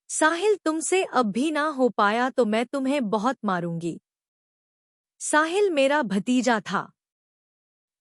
साहिल, तुमसे अब भी ना हो पाया तो मैं तुम्हें बहुत मारूंगी। साहिल मेरा भतीजा था।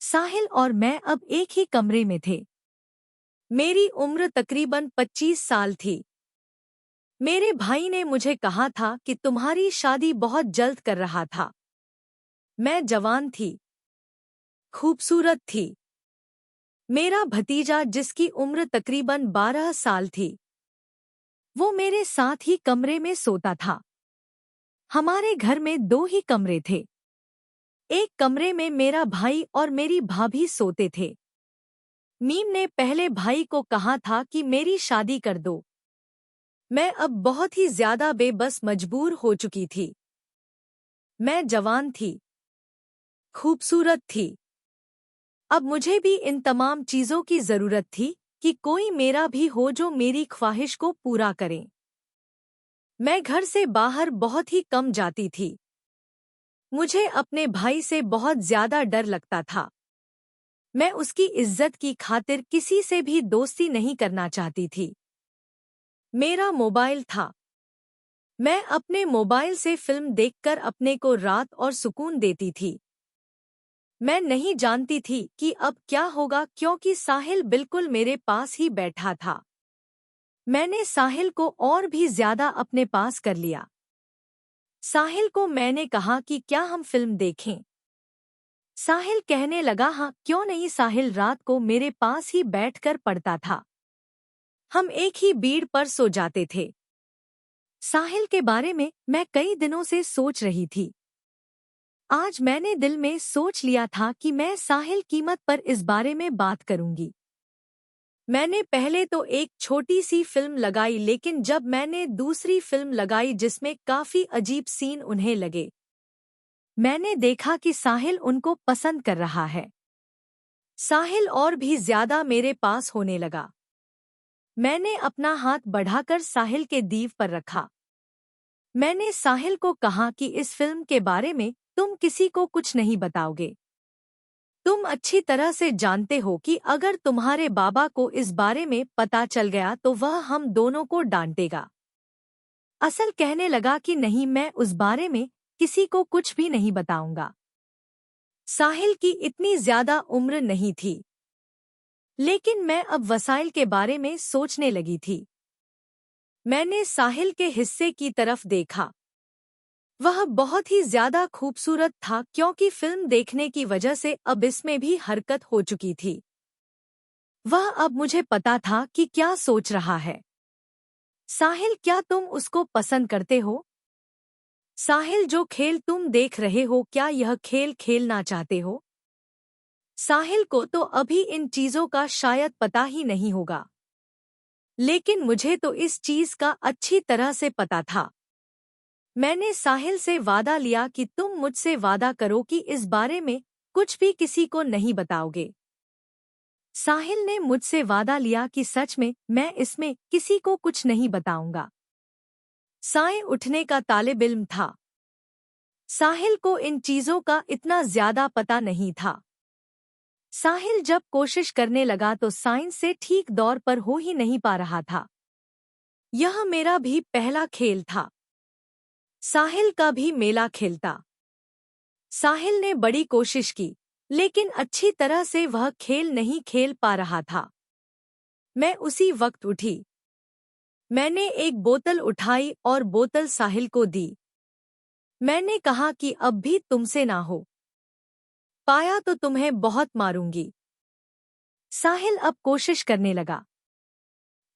साहिल और मैं अब एक ही कमरे में थे। मेरी उम्र तकरीबन 25 साल थी। मेरे भाई ने मुझे कहा था कि तुम्हारी शादी बहुत जल्द कर रहा था। मैं जवान थी, खूबसूरत थी। मेरा भतीजा, जिसकी उम्र तकरीबन 12 साल थी, वो मेरे साथ ही कमरे में सोता था। हमारे घर में दो ही कमरे थे। एक कमरे में मेरा भाई और मेरी भाभी सोते थे। मीम ने पहले भाई को कहा था कि मेरी शादी कर दो। मैं अब बहुत ही ज्यादा बेबस मजबूर हो चुकी थी। मैं जवान थी, खूबसूरत थी। अब मुझे भी इन तमाम चीजों की जरूरत थी कि कोई मेरा भी हो जो मेरी ख्वाहिश को पूरा करे। मैं घर से बाहर बहुत ही कम जाती थी। मुझे अपने भाई से बहुत ज्यादा डर लगता था। मैं उसकी इज्जत की खातिर किसी से भी दोस्ती नहीं करना चाहती थी। मेरा मोबाइल था। मैं अपने मोबाइल से फिल्म देखकर अपने को राहत और सुकून देती थी। मैं नहीं जानती थी कि अब क्या होगा, क्योंकि साहिल बिल्कुल मेरे पास ही बैठा था। मैंने साहिल को और भी ज्यादा अपने पास कर लिया। साहिल को मैंने कहा कि क्या हम फिल्म देखें। साहिल कहने लगा, हाँ क्यों नहीं। साहिल रात को मेरे पास ही बैठकर पढ़ता था। हम एक ही बेड पर सो जाते थे। साहिल के बारे में मैं कई दिनों से सोच रही थी। आज मैंने दिल में सोच लिया था कि मैं साहिल कीमत पर इस बारे में बात करूंगी। मैंने पहले तो एक छोटी सी फिल्म लगाई, लेकिन जब मैंने दूसरी फिल्म लगाई जिसमें काफी अजीब सीन उन्हें लगे, मैंने देखा कि साहिल उनको पसंद कर रहा है। साहिल और भी ज्यादा मेरे पास होने लगा। मैंने अपना हाथ बढ़ाकर साहिल के दीव पर रखा। मैंने साहिल को कहा कि इस फिल्म के बारे में तुम किसी को कुछ नहीं बताओगे। तुम अच्छी तरह से जानते हो कि अगर तुम्हारे बाबा को इस बारे में पता चल गया तो वह हम दोनों को डांटेगा। असल कहने लगा कि नहीं, मैं उस बारे में किसी को कुछ भी नहीं बताऊंगा। साहिल की इतनी ज्यादा उम्र नहीं थी, लेकिन मैं अब वसाइल के बारे में सोचने लगी थी। मैंने साहिल के हिस्से की तरफ देखा। वह बहुत ही ज्यादा खूबसूरत था, क्योंकि फिल्म देखने की वजह से अब इसमें भी हरकत हो चुकी थी। वह अब मुझे पता था कि क्या सोच रहा है। साहिल, क्या तुम उसको पसंद करते हो? साहिल, जो खेल तुम देख रहे हो, क्या यह खेल खेलना चाहते हो? साहिल को तो अभी इन चीजों का शायद पता ही नहीं होगा, लेकिन मुझे तो इस चीज का अच्छी तरह से पता था। मैंने साहिल से वादा लिया कि तुम मुझसे वादा करो कि इस बारे में कुछ भी किसी को नहीं बताओगे। साहिल ने मुझसे वादा लिया कि सच में मैं इसमें किसी को कुछ नहीं बताऊंगा। साए उठने का तालिब इल्म था। साहिल को इन चीजों का इतना ज्यादा पता नहीं था। साहिल जब कोशिश करने लगा तो साइंस से ठीक दौर पर हो ही नहीं पा रहा था। यह मेरा भी पहला खेल था। साहिल का भी मेला खेलता। साहिल ने बड़ी कोशिश की, लेकिन अच्छी तरह से वह खेल नहीं खेल पा रहा था। मैं उसी वक्त उठी। मैंने एक बोतल उठाई और बोतल साहिल को दी। मैंने कहा कि अब भी तुमसे ना हो पाया तो तुम्हें बहुत मारूंगी। साहिल अब कोशिश करने लगा।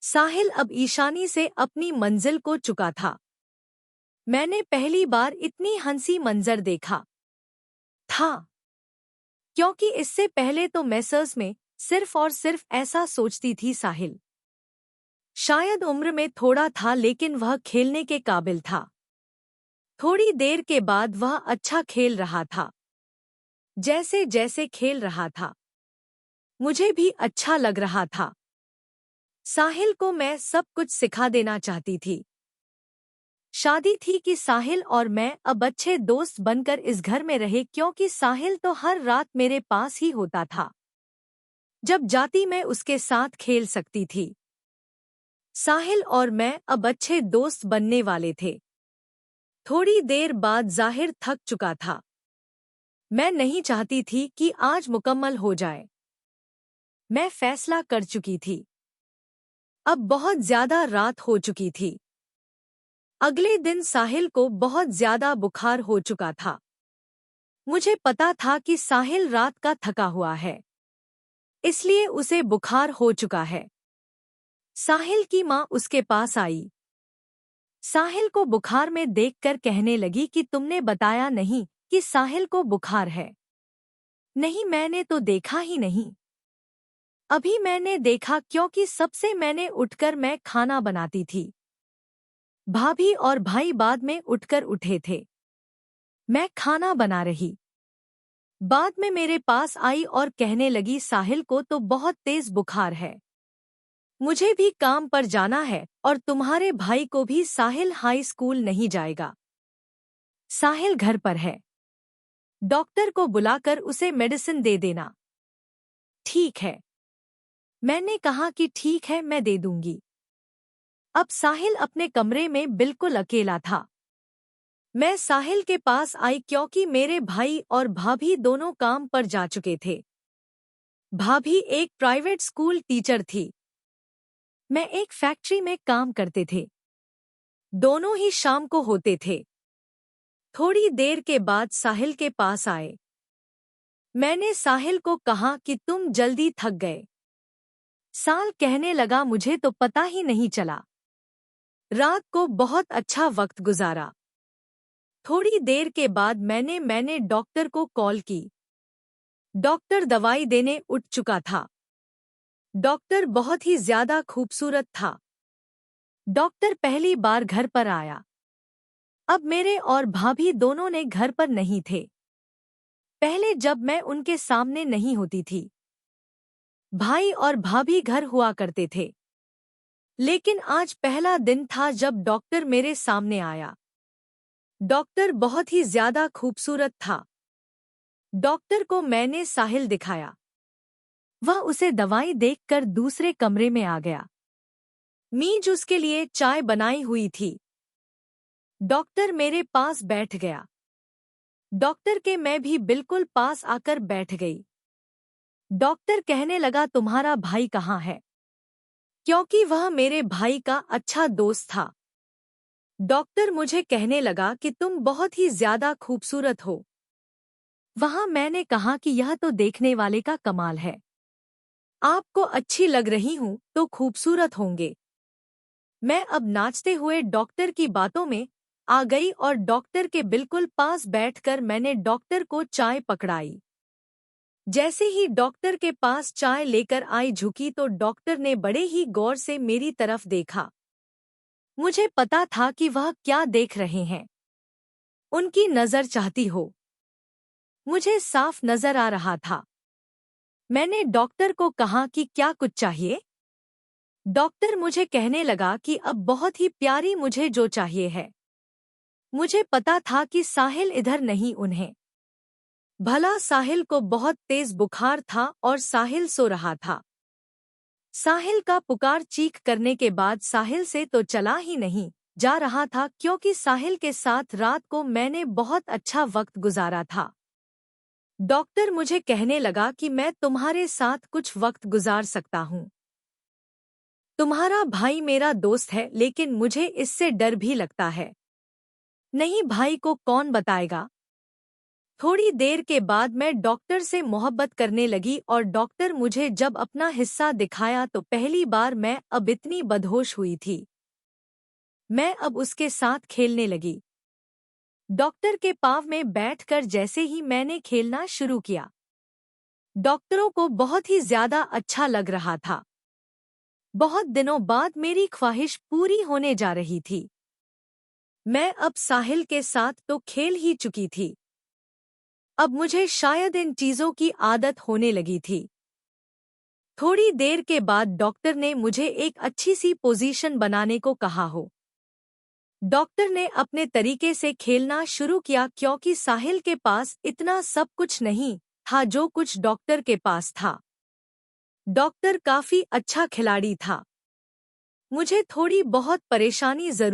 साहिल अब ईशानी से अपनी मंजिल को चुका था। मैंने पहली बार इतनी हंसी मंजर देखा था, क्योंकि इससे पहले तो मैसर्स में सिर्फ और सिर्फ ऐसा सोचती थी। साहिल शायद उम्र में थोड़ा था, लेकिन वह खेलने के काबिल था। थोड़ी देर के बाद वह अच्छा खेल रहा था। जैसे जैसे खेल रहा था, मुझे भी अच्छा लग रहा था। साहिल को मैं सब कुछ सिखा देना चाहती थी। शादी थी कि साहिल और मैं अब अच्छे दोस्त बनकर इस घर में रहे, क्योंकि साहिल तो हर रात मेरे पास ही होता था। जब जाती मैं उसके साथ खेल सकती थी। साहिल और मैं अब अच्छे दोस्त बनने वाले थे। थोड़ी देर बाद जाहिर थक चुका था। मैं नहीं चाहती थी कि आज मुकम्मल हो जाए। मैं फैसला कर चुकी थी। अब बहुत ज्यादा रात हो चुकी थी। अगले दिन साहिल को बहुत ज्यादा बुखार हो चुका था। मुझे पता था कि साहिल रात का थका हुआ है, इसलिए उसे बुखार हो चुका है। साहिल की माँ उसके पास आई। साहिल को बुखार में देखकर कहने लगी कि तुमने बताया नहीं कि साहिल को बुखार है। नहीं, मैंने तो देखा ही नहीं। अभी मैंने देखा क्योंकि सबसे मैंने उठकर मैं खाना बनाती थी। भाभी और भाई बाद में उठकर उठे थे। मैं खाना बना रही। बाद में मेरे पास आई और कहने लगी साहिल को तो बहुत तेज बुखार है। मुझे भी काम पर जाना है और तुम्हारे भाई को भी। साहिल हाई स्कूल नहीं जाएगा। साहिल घर पर है। डॉक्टर को बुलाकर उसे मेडिसिन दे देना। ठीक है। मैंने कहा कि ठीक है, मैं दे दूंगी। अब साहिल अपने कमरे में बिल्कुल अकेला था। मैं साहिल के पास आई क्योंकि मेरे भाई और भाभी दोनों काम पर जा चुके थे। भाभी एक प्राइवेट स्कूल टीचर थी। मैं एक फैक्ट्री में काम करते थे। दोनों ही शाम को होते थे। थोड़ी देर के बाद साहिल के पास आए। मैंने साहिल को कहा कि तुम जल्दी थक गए। साल कहने लगा मुझे तो पता ही नहीं चला। रात को बहुत अच्छा वक्त गुजारा। थोड़ी देर के बाद मैंने डॉक्टर को कॉल की। डॉक्टर दवाई देने उठ चुका था। डॉक्टर बहुत ही ज्यादा खूबसूरत था। डॉक्टर पहली बार घर पर आया। अब मेरे और भाभी दोनों ने घर पर नहीं थे। पहले जब मैं उनके सामने नहीं होती थी, भाई और भाभी घर हुआ करते थे। लेकिन आज पहला दिन था जब डॉक्टर मेरे सामने आया। डॉक्टर बहुत ही ज्यादा खूबसूरत था। डॉक्टर को मैंने साहिल दिखाया। वह उसे दवाई देखकर दूसरे कमरे में आ गया। मीज उसके लिए चाय बनाई हुई थी। डॉक्टर मेरे पास बैठ गया। डॉक्टर के मैं भी बिल्कुल पास आकर बैठ गई। डॉक्टर कहने लगा तुम्हारा भाई कहाँ है? क्योंकि वह मेरे भाई का अच्छा दोस्त था। डॉक्टर मुझे कहने लगा कि तुम बहुत ही ज्यादा खूबसूरत हो। वहां मैंने कहा कि यह तो देखने वाले का कमाल है। आपको अच्छी लग रही हूं तो खूबसूरत होंगे। मैं अब नाचते हुए डॉक्टर की बातों में आ गई और डॉक्टर के बिल्कुल पास बैठकर मैंने डॉक्टर को चाय पकड़ाई। जैसे ही डॉक्टर के पास चाय लेकर आई झुकी तो डॉक्टर ने बड़े ही गौर से मेरी तरफ देखा। मुझे पता था कि वह क्या देख रहे हैं। उनकी नजर चाहती हो। मुझे साफ नजर आ रहा था। मैंने डॉक्टर को कहा कि क्या कुछ चाहिए? डॉक्टर मुझे कहने लगा कि अब बहुत ही प्यारी मुझे जो चाहिए है। मुझे पता था कि साहिल इधर नहीं उन्हें। भला साहिल को बहुत तेज बुखार था और साहिल सो रहा था। साहिल का पुकार चीख करने के बाद साहिल से तो चला ही नहीं जा रहा था क्योंकि साहिल के साथ रात को मैंने बहुत अच्छा वक्त गुजारा था। डॉक्टर मुझे कहने लगा कि मैं तुम्हारे साथ कुछ वक्त गुजार सकता हूँ। तुम्हारा भाई मेरा दोस्त है लेकिन मुझे इससे डर भी लगता है। नहीं, भाई को कौन बताएगा? थोड़ी देर के बाद मैं डॉक्टर से मोहब्बत करने लगी और डॉक्टर मुझे जब अपना हिस्सा दिखाया तो पहली बार मैं अब इतनी बदहोश हुई थी। मैं अब उसके साथ खेलने लगी। डॉक्टर के पाँव में बैठकर जैसे ही मैंने खेलना शुरू किया, डॉक्टरों को बहुत ही ज्यादा अच्छा लग रहा था। बहुत दिनों बाद मेरी ख्वाहिश पूरी होने जा रही थी। मैं अब साहिल के साथ तो खेल ही चुकी थी। अब मुझे शायद इन चीजों की आदत होने लगी थी। थोड़ी देर के बाद डॉक्टर ने मुझे एक अच्छी सी पोजीशन बनाने को कहा हो। डॉक्टर ने अपने तरीके से खेलना शुरू किया क्योंकि साहिल के पास इतना सब कुछ नहीं था जो कुछ डॉक्टर के पास था। डॉक्टर काफी अच्छा खिलाड़ी था। मुझे थोड़ी बहुत परेशानी जरूर